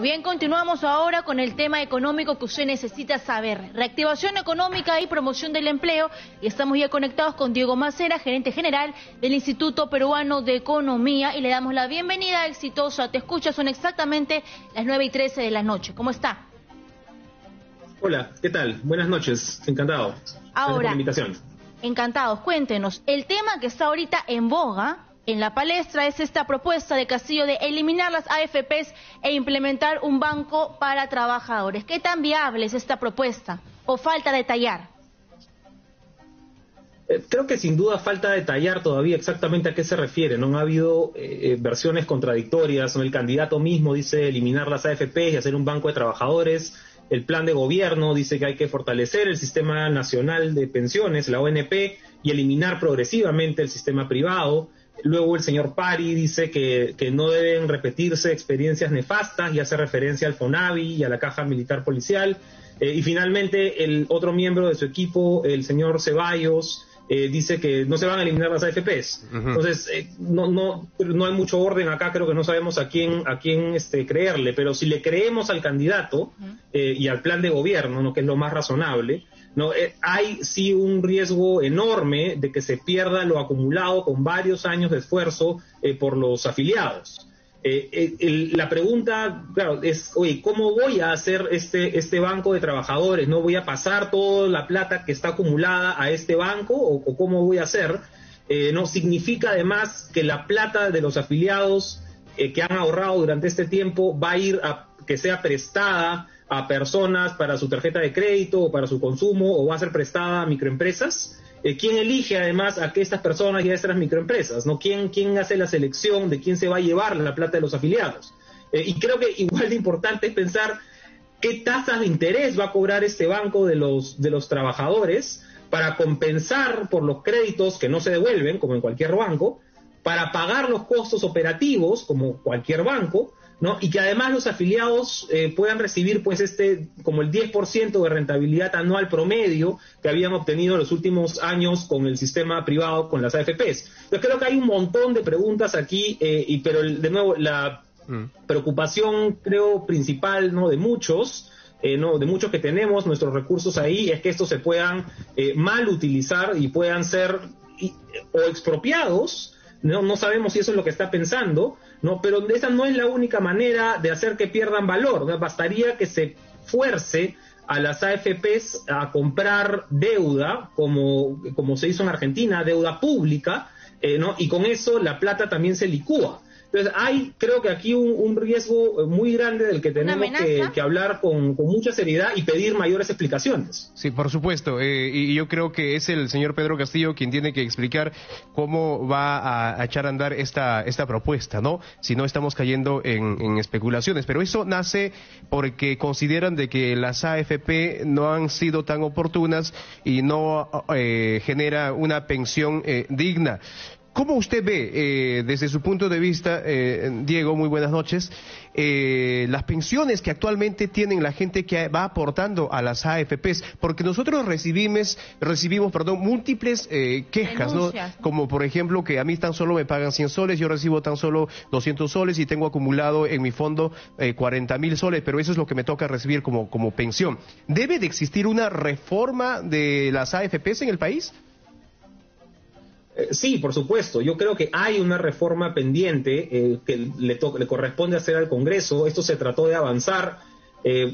Bien, continuamos ahora con el tema económico que usted necesita saber. Reactivación económica y promoción del empleo. Y estamos ya conectados con Diego Macera, gerente general del Instituto Peruano de Economía. Y le damos la bienvenida, exitosa. Te escucha, son exactamente las 9:13 de la noche. ¿Cómo está? Hola, ¿qué tal? Buenas noches, encantado. Ahora, por la invitación. Encantados, cuéntenos. El tema que está ahorita en boga en la palestra es esta propuesta de Castillo de eliminar las AFPs e implementar un banco para trabajadores. ¿Qué tan viable es esta propuesta o falta detallar? Creo que sin duda falta detallar todavía exactamente a qué se refiere. No ha habido versiones contradictorias. El candidato mismo dice eliminar las AFPs y hacer un banco de trabajadores. El plan de gobierno dice que hay que fortalecer el Sistema Nacional de Pensiones, la ONP, y eliminar progresivamente el sistema privado. Luego el señor Pari dice que no deben repetirse experiencias nefastas y hace referencia al FONAVI y a la Caja Militar Policial. Y finalmente el otro miembro de su equipo, el señor Ceballos, dice que no se van a eliminar las AFPs. Entonces, no hay mucho orden acá, creo que no sabemos a quién creerle, pero si le creemos al candidato y al plan de gobierno, ¿no?, que es lo más razonable, ¿no? Hay sí un riesgo enorme de que se pierda lo acumulado con varios años de esfuerzo por los afiliados. La pregunta, claro, es, oye, ¿cómo voy a hacer este banco de trabajadores? ¿No voy a pasar toda la plata que está acumulada a este banco? ¿O cómo voy a hacer? No significa además que la plata de los afiliados que han ahorrado durante este tiempo va a ir a que sea prestada a personas para su tarjeta de crédito o para su consumo, o va a ser prestada a microempresas. ¿Quién elige además a que estas personas y a estas microempresas? ¿No? ¿Quién hace la selección de quién se va a llevar la plata de los afiliados? Y creo que igual de importante es pensar qué tasas de interés va a cobrar este banco de los trabajadores para compensar por los créditos que no se devuelven, como en cualquier banco, para pagar los costos operativos, como cualquier banco, ¿no? Y que además los afiliados puedan recibir pues como el 10% de rentabilidad anual promedio que habían obtenido en los últimos años con el sistema privado, con las AFPs. Yo creo que hay un montón de preguntas aquí, pero de nuevo la preocupación, creo, principal, ¿no?, de muchos que tenemos nuestros recursos ahí, es que estos se puedan mal utilizar y puedan ser o expropiados. No sabemos si eso es lo que está pensando, ¿no? Pero esa no es la única manera de hacer que pierdan valor, ¿no? Bastaría que se fuerce a las AFPs a comprar deuda, como se hizo en Argentina, deuda pública, ¿no? Y con eso la plata también se licúa. Entonces hay, creo que aquí un riesgo muy grande del que tenemos que hablar con mucha seriedad y pedir mayores explicaciones. Sí, por supuesto, y yo creo que es el señor Pedro Castillo quien tiene que explicar cómo va a echar a andar esta propuesta, ¿no? Si no estamos cayendo en especulaciones, pero eso nace porque consideran de que las AFP no han sido tan oportunas y no genera una pensión digna. ¿Cómo usted ve, desde su punto de vista, Diego, muy buenas noches, las pensiones que actualmente tienen la gente que va aportando a las AFPs? Porque nosotros recibimos múltiples quejas, ¿no? Como por ejemplo que a mí tan solo me pagan 100 soles, yo recibo tan solo 200 soles y tengo acumulado en mi fondo 40.000 soles, pero eso es lo que me toca recibir como pensión. ¿Debe de existir una reforma de las AFPs en el país? Sí, por supuesto. Yo creo que hay una reforma pendiente que le corresponde hacer al Congreso. Esto se trató de avanzar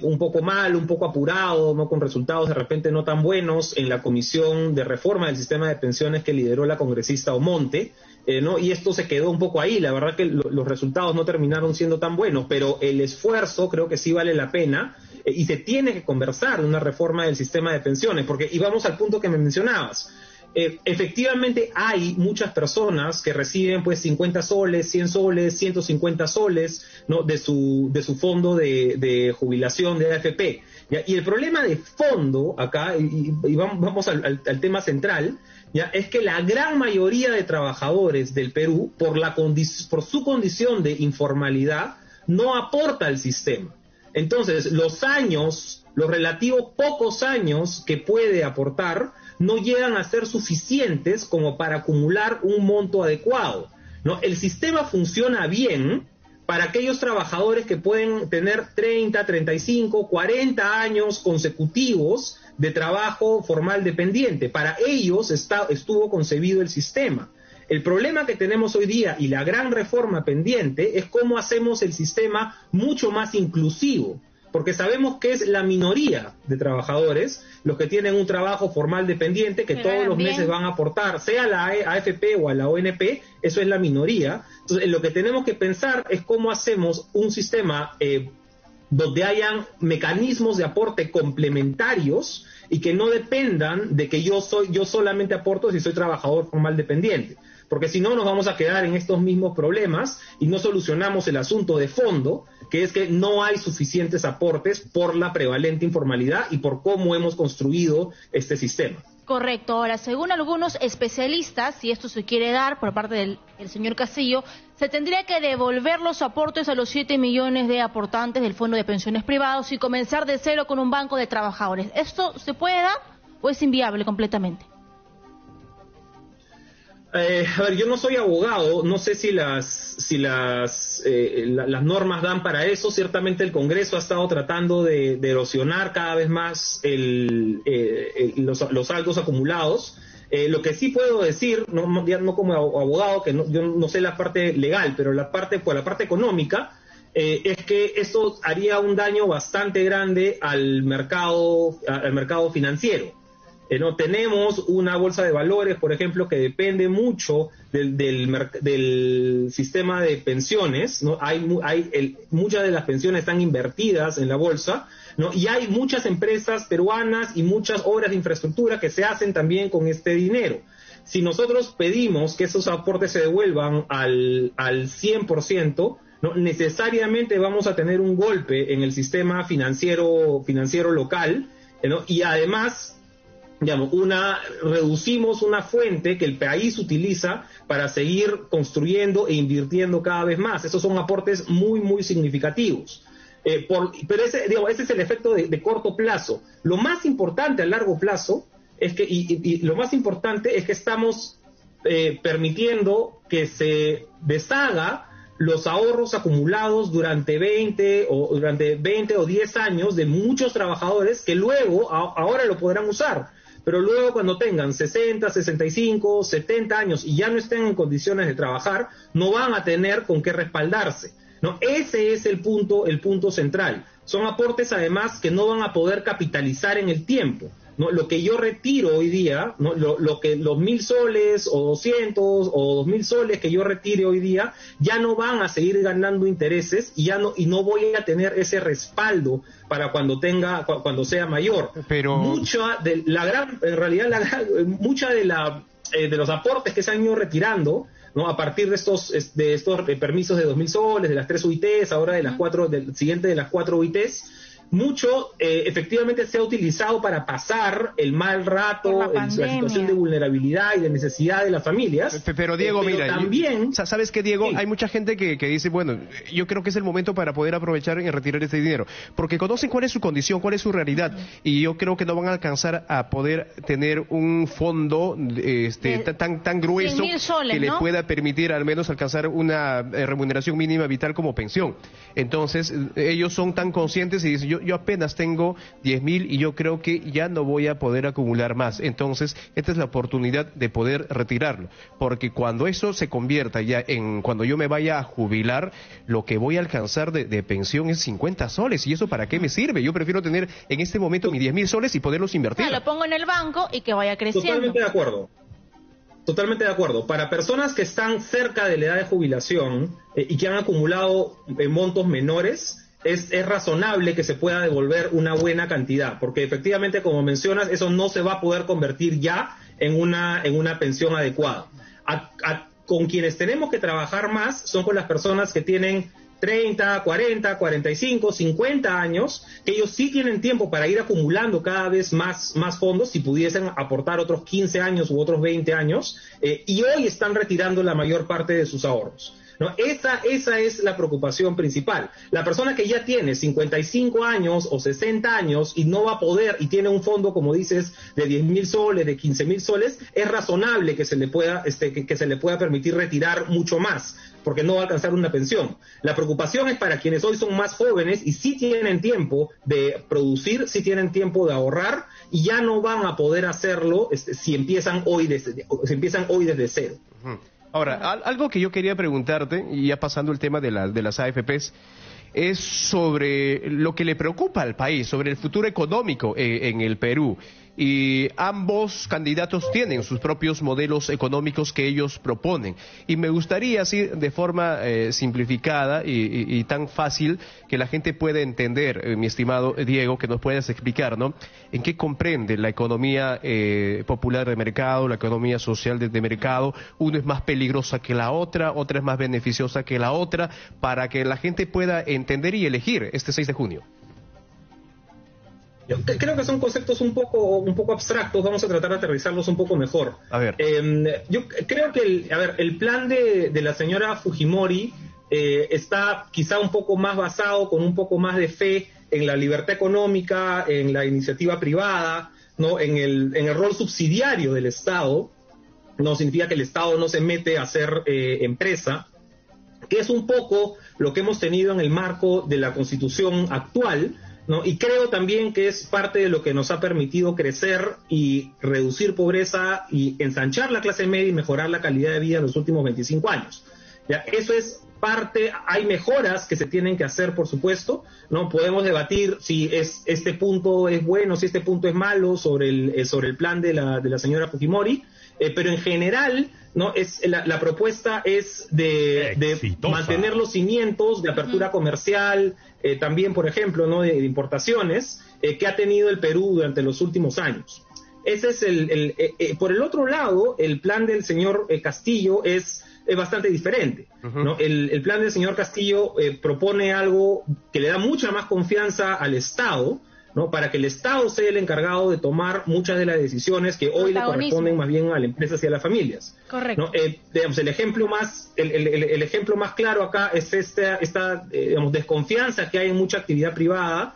un poco mal, un poco apurado, no con resultados de repente no tan buenos en la Comisión de Reforma del Sistema de Pensiones que lideró la congresista Omonte, ¿no? Y esto se quedó un poco ahí. La verdad que los resultados no terminaron siendo tan buenos, pero el esfuerzo creo que sí vale la pena y se tiene que conversar de una reforma del sistema de pensiones, porque, y vamos al punto que me mencionabas, efectivamente hay muchas personas que reciben pues 50 soles, 100 soles, 150 soles, ¿no?, de su fondo de jubilación de AFP. ¿Ya? Y el problema de fondo acá, y vamos al tema central, ¿ya?, es que la gran mayoría de trabajadores del Perú, por su condición de informalidad, no aporta al sistema. Entonces, los relativos pocos años que puede aportar no llegan a ser suficientes como para acumular un monto adecuado, ¿no? El sistema funciona bien para aquellos trabajadores que pueden tener 30, 35, 40 años consecutivos de trabajo formal dependiente. Para ellos estuvo concebido el sistema. El problema que tenemos hoy día y la gran reforma pendiente es cómo hacemos el sistema mucho más inclusivo, porque sabemos que es la minoría de trabajadores los que tienen un trabajo formal dependiente que todos los meses van a aportar, sea a la AFP o a la ONP, eso es la minoría. Entonces, lo que tenemos que pensar es cómo hacemos un sistema donde hayan mecanismos de aporte complementarios y que no dependan de que yo solamente aporto si soy trabajador formal dependiente. Porque si no nos vamos a quedar en estos mismos problemas y no solucionamos el asunto de fondo, que es que no hay suficientes aportes por la prevalente informalidad y por cómo hemos construido este sistema. Correcto. Ahora, según algunos especialistas, si esto se quiere dar por parte del señor Castillo, se tendría que devolver los aportes a los 7 millones de aportantes del Fondo de Pensiones Privados y comenzar de cero con un banco de trabajadores. ¿Esto se puede dar o es inviable completamente? A ver, yo no soy abogado, no sé si las normas dan para eso. Ciertamente el Congreso ha estado tratando de erosionar cada vez más los saldos acumulados. Lo que sí puedo decir, no como abogado, que yo no sé la parte legal, pero por la parte económica, es que esto haría un daño bastante grande al mercado financiero. No tenemos una bolsa de valores, por ejemplo, que depende mucho del sistema de pensiones, ¿no? Muchas de las pensiones están invertidas en la bolsa, ¿no? Y hay muchas empresas peruanas y muchas obras de infraestructura que se hacen también con este dinero. Si nosotros pedimos que esos aportes se devuelvan al 100%, ¿no? Necesariamente vamos a tener un golpe en el sistema financiero local, ¿no? Y además, digamos, reducimos una fuente que el país utiliza para seguir construyendo e invirtiendo cada vez más. Esos son aportes muy, muy significativos. Pero ese es el efecto de corto plazo. Lo más importante a largo plazo es que, lo más importante es que estamos permitiendo que se deshaga los ahorros acumulados durante 20 o 10 años de muchos trabajadores que luego, ahora lo podrán usar, pero luego cuando tengan 60, 65, 70 años y ya no estén en condiciones de trabajar, no van a tener con qué respaldarse, ¿no? Ese es el punto central. Son aportes además que no van a poder capitalizar en el tiempo, ¿no? Lo que yo retiro hoy día, ¿no? Los 1.000 soles o 200 o 2.000 soles que yo retire hoy día ya no van a seguir ganando intereses y no voy a tener ese respaldo para cuando sea mayor. Pero mucha de los aportes que se han ido retirando, ¿no? A partir de estos permisos de 2.000 soles, de las 3 UITs, ahora de las 4, del siguiente de las 4 UITs, mucho efectivamente se ha utilizado para pasar el mal rato, la situación de vulnerabilidad y de necesidad de las familias. Pero Diego, mira, también, ¿sabes qué, Diego? Sí. Hay mucha gente que dice, bueno, yo creo que es el momento para poder aprovechar y retirar este dinero, porque conocen cuál es su condición, cuál es su realidad, y yo creo que no van a alcanzar a poder tener un fondo tan grueso soles, que le pueda permitir al menos alcanzar una remuneración mínima vital como pensión. Entonces, ellos son tan conscientes y dicen, yo apenas tengo 10.000 y yo creo que ya no voy a poder acumular más. Entonces, esta es la oportunidad de poder retirarlo. Porque cuando eso se convierta ya cuando yo me vaya a jubilar, lo que voy a alcanzar de pensión es 50 soles. ¿Y eso para qué me sirve? Yo prefiero tener en este momento mis 10.000 soles y poderlos invertir. Lo pongo en el banco y que vaya creciendo. Totalmente de acuerdo. Para personas que están cerca de la edad de jubilación y que han acumulado montos menores, es razonable que se pueda devolver una buena cantidad, porque efectivamente, como mencionas, eso no se va a poder convertir ya en una pensión adecuada. Con quienes tenemos que trabajar más son con las personas que tienen 30, 40, 45, 50 años, que ellos sí tienen tiempo para ir acumulando cada vez más fondos, si pudiesen aportar otros 15 años u otros 20 años, y hoy están retirando la mayor parte de sus ahorros. ¿no? Esa es la preocupación principal. La persona que ya tiene 55 años o 60 años y no va a poder, y tiene un fondo, como dices, de 10.000 soles, de 15.000 soles, es razonable que se le pueda, que se le pueda permitir retirar mucho más, porque no va a alcanzar una pensión. La preocupación es para quienes hoy son más jóvenes y sí tienen tiempo de producir, sí tienen tiempo de ahorrar, y ya no van a poder hacerlo si empiezan hoy desde cero. Ahora, algo que yo quería preguntarte, y ya pasando el tema de las AFPs, es sobre lo que le preocupa al país, sobre el futuro económico en el Perú. Y ambos candidatos tienen sus propios modelos económicos que ellos proponen. Y me gustaría, así de forma simplificada y tan fácil, que la gente pueda entender, mi estimado Diego, que nos puedas explicar, ¿no? ¿En qué comprende la economía popular de mercado, la economía social de mercado? Uno es más peligrosa que la otra es más beneficiosa que la otra, para que la gente pueda entender y elegir este 6 de junio. Yo creo que son conceptos un poco abstractos, vamos a tratar de aterrizarlos un poco mejor. A ver. Yo creo que el plan de la señora Fujimori está quizá un poco más basado, con un poco más de fe en la libertad económica, en la iniciativa privada, ¿no? En el rol subsidiario del Estado. No significa que el Estado no se mete a hacer empresa, que es un poco lo que hemos tenido en el marco de la Constitución actual, ¿no? Y creo también que es parte de lo que nos ha permitido crecer y reducir pobreza y ensanchar la clase media y mejorar la calidad de vida en los últimos 25 años. ¿Ya? Eso es parte. Hay mejoras que se tienen que hacer, por supuesto, ¿no? Podemos debatir si este punto es bueno, si este punto es malo sobre el plan de la señora Fujimori, pero en general, ¿no? La propuesta es de mantener los cimientos de apertura comercial, también, por ejemplo, ¿no? de importaciones, que ha tenido el Perú durante los últimos años. Ese es por el otro lado, el plan del señor Castillo es bastante diferente, ¿no? El plan del señor Castillo propone algo que le da mucha más confianza al Estado, ¿no? Para que el Estado sea el encargado de tomar muchas de las decisiones que hoy le corresponden más bien a las empresas y a las familias. Correcto. ¿No? Digamos, el ejemplo más claro acá es esta desconfianza que hay en mucha actividad privada,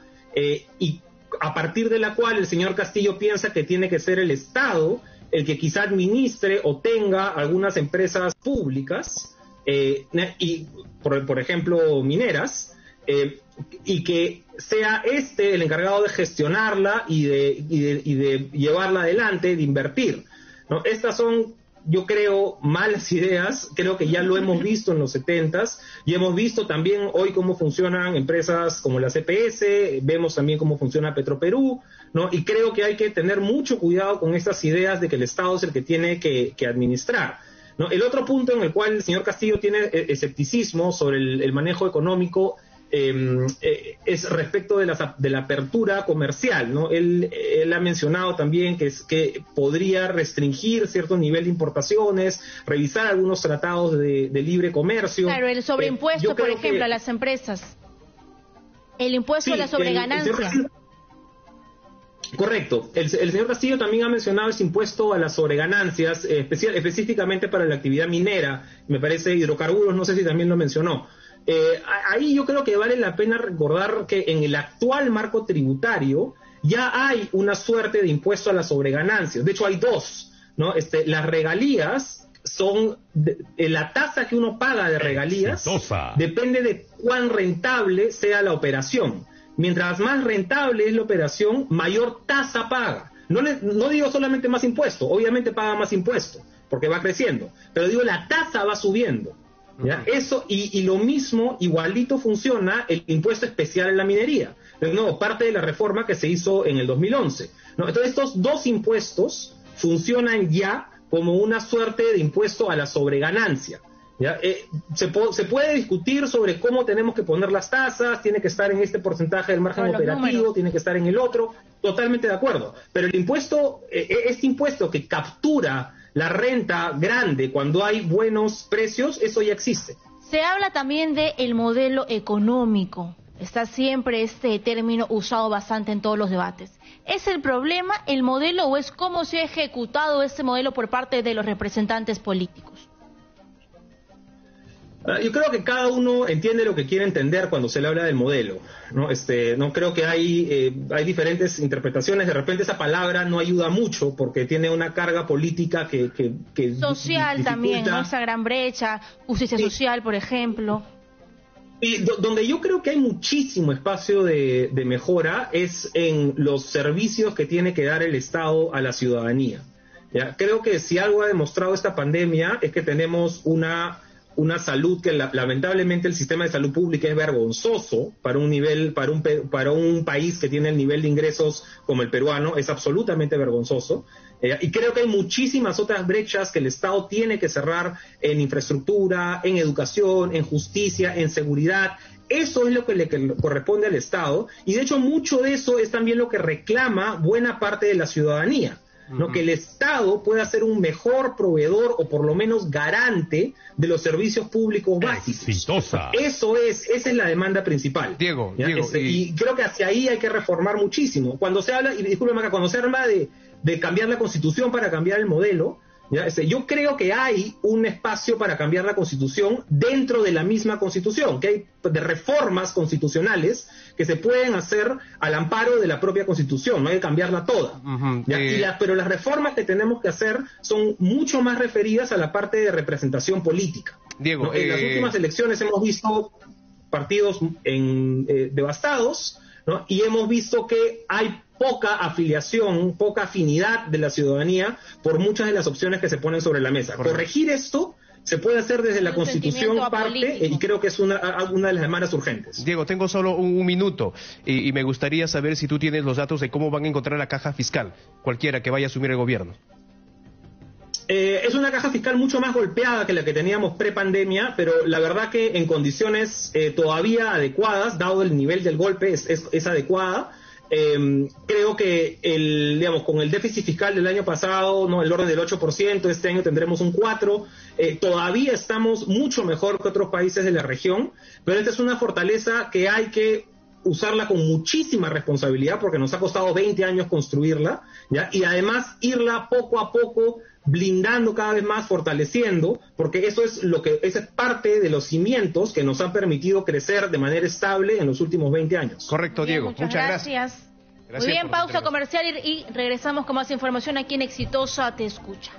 y a partir de la cual el señor Castillo piensa que tiene que ser el Estado el que quizá administre o tenga algunas empresas públicas, y por ejemplo mineras, y que sea el encargado de gestionarla y de llevarla adelante, de invertir, ¿no? Estas son, yo creo, malas ideas. Creo que ya lo hemos visto en los 70s y hemos visto también hoy cómo funcionan empresas como la CPS, vemos también cómo funciona Petroperú, ¿no? Y creo que hay que tener mucho cuidado con estas ideas de que el Estado es el que tiene que administrar, ¿no? El otro punto en el cual el señor Castillo tiene escepticismo sobre el manejo económico es respecto de la apertura comercial, ¿no? Él ha mencionado también que podría restringir cierto nivel de importaciones, revisar algunos tratados de libre comercio. Claro, el sobreimpuesto, por ejemplo, a las empresas. El impuesto a la sobreganancia. Correcto. El señor Castillo también ha mencionado ese impuesto a las sobreganancias, específicamente para la actividad minera, me parece, hidrocarburos, no sé si también lo mencionó. Ahí yo creo que vale la pena recordar que en el actual marco tributario ya hay una suerte de impuesto a las sobreganancias. De hecho, hay dos, ¿no? Las regalías son la tasa que uno paga de regalías depende de cuán rentable sea la operación. Mientras más rentable es la operación, mayor tasa paga. No digo solamente más impuesto, obviamente paga más impuesto porque va creciendo, pero digo la tasa va subiendo. ¿Ya? Eso y lo mismo, igualito funciona el impuesto especial en la minería. De nuevo, parte de la reforma que se hizo en el 2011, ¿no? Entonces, estos dos impuestos funcionan ya como una suerte de impuesto a la sobreganancia. ¿Ya? Se puede discutir sobre cómo tenemos que poner las tasas, tiene que estar en este porcentaje del margen operativo, tiene que estar en el otro, totalmente de acuerdo. Pero el impuesto, este impuesto que captura la renta grande cuando hay buenos precios, eso ya existe. Se habla también de el modelo económico. Está siempre este término usado bastante en todos los debates. ¿Es el problema el modelo o es cómo se ha ejecutado este modelo por parte de los representantes políticos? Yo creo que cada uno entiende lo que quiere entender cuando se le habla del modelo, ¿no? No creo que hay diferentes interpretaciones. De repente esa palabra no ayuda mucho porque tiene una carga política que social dificulta. También, ¿no? Esa gran brecha, justicia social, por ejemplo. Y donde yo creo que hay muchísimo espacio de mejora es en los servicios que tiene que dar el Estado a la ciudadanía. ¿Ya? Creo que si algo ha demostrado esta pandemia es que tenemos una salud que lamentablemente el sistema de salud pública es vergonzoso para un país que tiene el nivel de ingresos como el peruano, es absolutamente vergonzoso. Y creo que hay muchísimas otras brechas que el Estado tiene que cerrar en infraestructura, en educación, en justicia, en seguridad. Eso es lo que le corresponde al Estado, y de hecho mucho de eso es también lo que reclama buena parte de la ciudadanía. ¿No? Que el Estado pueda ser un mejor proveedor o por lo menos garante de los servicios públicos básicos. Exitosa. Esa es la demanda principal. Diego, y creo que hacia ahí hay que reformar muchísimo. Cuando se habla, y discúlpeme acá, cuando se habla de cambiar la Constitución para cambiar el modelo, ¿ya? Yo creo que hay un espacio para cambiar la Constitución dentro de la misma Constitución, que hay de reformas constitucionales que se pueden hacer al amparo de la propia Constitución, no hay que cambiarla toda. Pero las reformas que tenemos que hacer son mucho más referidas a la parte de representación política. Diego, ¿no? En las últimas elecciones hemos visto partidos devastados, ¿no? Y hemos visto que hay poca afiliación, poca afinidad de la ciudadanía por muchas de las opciones que se ponen sobre la mesa. Correcto. Corregir esto se puede hacer desde la Constitución parte, y creo que es una de las demandas urgentes. Diego, tengo solo un minuto y me gustaría saber si tú tienes los datos de cómo van a encontrar la caja fiscal, cualquiera que vaya a asumir el gobierno. Es una caja fiscal mucho más golpeada que la que teníamos pre-pandemia, pero la verdad que en condiciones todavía adecuadas, dado el nivel del golpe, es adecuada. Creo que con el déficit fiscal del año pasado, ¿no? El orden del 8%, este año tendremos un 4%, todavía estamos mucho mejor que otros países de la región, pero esta es una fortaleza que hay que usarla con muchísima responsabilidad porque nos ha costado 20 años construirla, ¿ya? Y además irla poco a poco blindando cada vez más, fortaleciendo, porque esa es parte de los cimientos que nos han permitido crecer de manera estable en los últimos 20 años. Correcto, Diego. Muchas gracias. Muy bien, pausa comercial y regresamos con más información aquí en Exitosa Te Escucha.